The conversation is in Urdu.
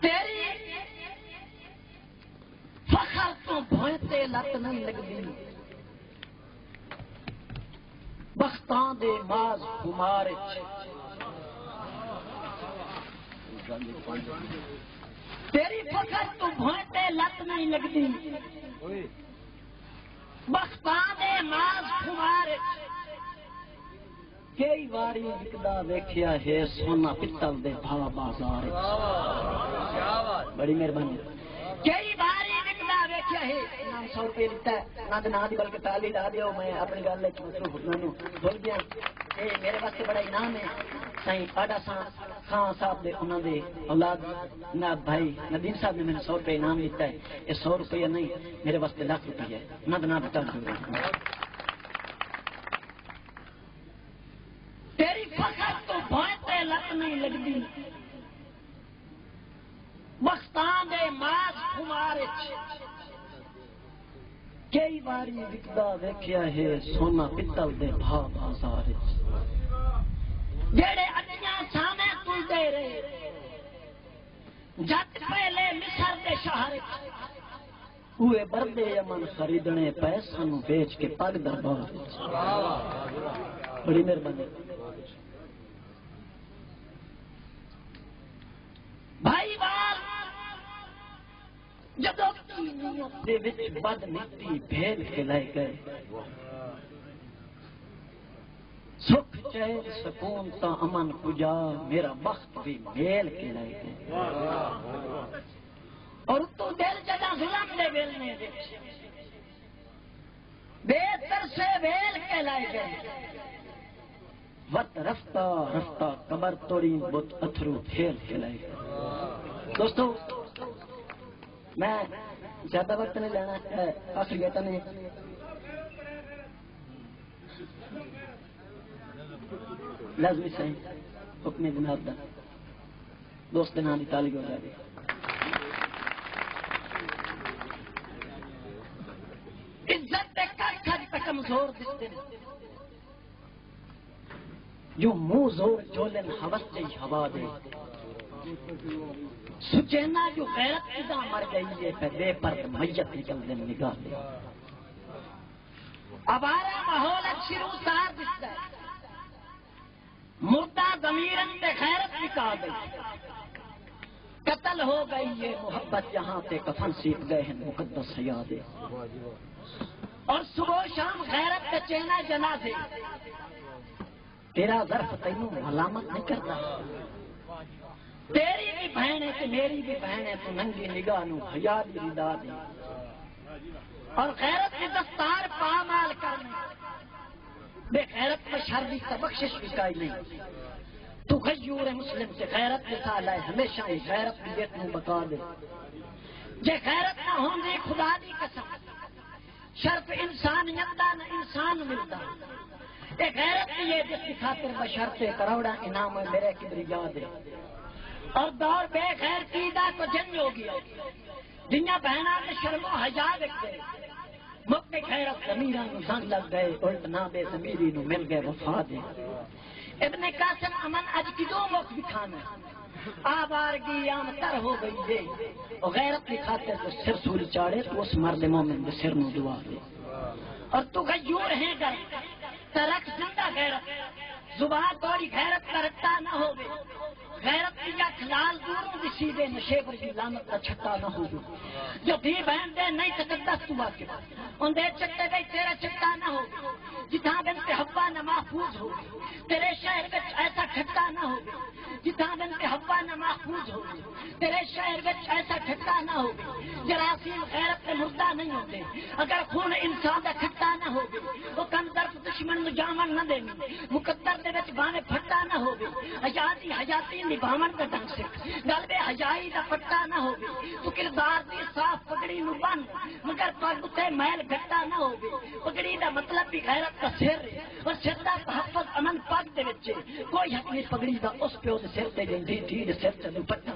تیری فخر تو بھوئتے لت نہیں لگدی بختاں دے ماز خمار تیری فخر تو بھوئتے لت نہیں لگدی بختاں دے ماز خمار کئی واری وکدا ویکھیا ہے سونا پتل دے بھا بازار بڑی مہربانی کئی باری وکدا ویکھیا ہے نام 100 روپے لیتا ہے نہ نہ دی بلکہ تالی لا دیو میں اپنی گل وچ مصروف ہوں بھول گیا اے میرے واسطے بڑا انعام ہے سائیں آڈا خان صاحب دے انہاں دے اولاد نہ بھائی ندیم صاحب نے مجھے 100 روپے انعام دیتا ہے یہ 100 روپے نہیں میرے واسطے لاکھ روپے ہے نہ بتا دوں تیری فخر تو بھوئتے لت نہیں لگدی بختاں دے ماز خمار کئی باری وکدا ویکھیا ہے سونا پتل دے بھا بازار جڑے اٹیاں سامے تلدے رہے جت پہلے مصر دے شہر اوے بردے یمن خریدنے پیسہ نو بیچ کے پگ دربار بڑی مہربانی بھائی بال جدو نیت دے وچ بد نیتی بھیل کے لائے گئے سکھ چین سکون تا امن کجا میرا بخت بھی میل کے لائے گئے اور تو دل جگہ ظلم دے ویلنے وچ بہتر سے ویل کے لائے گئے وقت رفتہ رفتہ کمر توڑی بت اتھرو پھیل کے لائے گئے دوستو میں زیادہ وقت نہیں لینا آخر گیا نہیں لازمی صحیح حکم جناب دا دوست نام کی تعلیم ہو جائے عزت دے کھج پہ کمزور دستے جو منہ زور جولن حوث جی ہوا دے سچینا جو غیرت ادا مر گئی ہے پہ بے پرد میت نکل دن نگاہ دے ابارا ماحول شروع سار دستا ہے مردہ ضمیرن پہ غیرت نکال گئی قتل ہو گئی یہ محبت یہاں پہ کفن سیپ گئے ہیں مقدس حیادے اور صبح شام غیرت پہ چینا جنازے تیرا ظرف تینوں علامت نہیں کر رہا تیری بھی بہن ہے کہ میری بھی بہن ہے تو ننگی نگاہ نو حیا دی ردا دے اور غیرت کی دستار پامال کرنے بے غیرت میں شر دی بخشش بھی کائی نہیں تو غیور مسلم سے غیرت کے سال ہے ہمیشہ ہی غیرت بھی دیکھ نو بتا دے جے غیرت نہ ہوں گے خدا دی قسم شرف انسانیت دا نہ انسان ملتا اے غیرت یہ جس کی خاطر بشرط کروڑا انعام میرے کبریا دے اور دور بے غیر قیدہ کو جنگ ہو گیا جنیا بہنا کے شرم و حیا رکھتے مکہ خیرت ضمیران نو زنگ لگ گئے الٹ نہ بے ضمیری نو مل گئے وفا دے ابن قاسم امن اج کی دو موقع دکھانا آبارگی عام تر ہو گئی دے اور غیرت کی خاطر تو سر سول چاڑے تو اس مرد مومن دے سر نو دعا دے اور تو غیور ہے گر ترک زندہ غیرت زبان توڑی غیرت کرتا نہ ہو غیرت یا کھلال دوروں دی سیدھے نشے پر کی لعنت کا چھٹا نہ ہو جو بھی بہن دے نہیں تقدس تو واقع ان دے چٹے گئی تیرا چٹا نہ ہو جتھاں بن پہ حوا نہ محفوظ ہو تیرے شہر وچ ایسا ٹھٹا نہ ہو جتھاں بن پہ حوا نہ محفوظ ہو تیرے شہر وچ ایسا ٹھٹا نہ ہو جراثیم غیرت کے مردہ نہیں ہوتے اگر خون انسان دا کھٹا نہ ہو وہ کم درد دشمن میں جامن نہ دے مقدر دے وچ بانے پھٹا نہ ہو حیاتی حیاتی نبھاون کا ڈنگ سے گل بے حجائی دا پٹا نہ ہو تو کردار دی صاف پگڑی نو بن مگر پگ تے میل گھٹا نہ ہو پگڑی دا مطلب بھی غیرت کا سر اور سر دا تحفظ امن پگ دے وچ کوئی حق نہیں پگڑی دا اس پیو دے سر تے گندی ڈھیڈ سر تے دوپٹا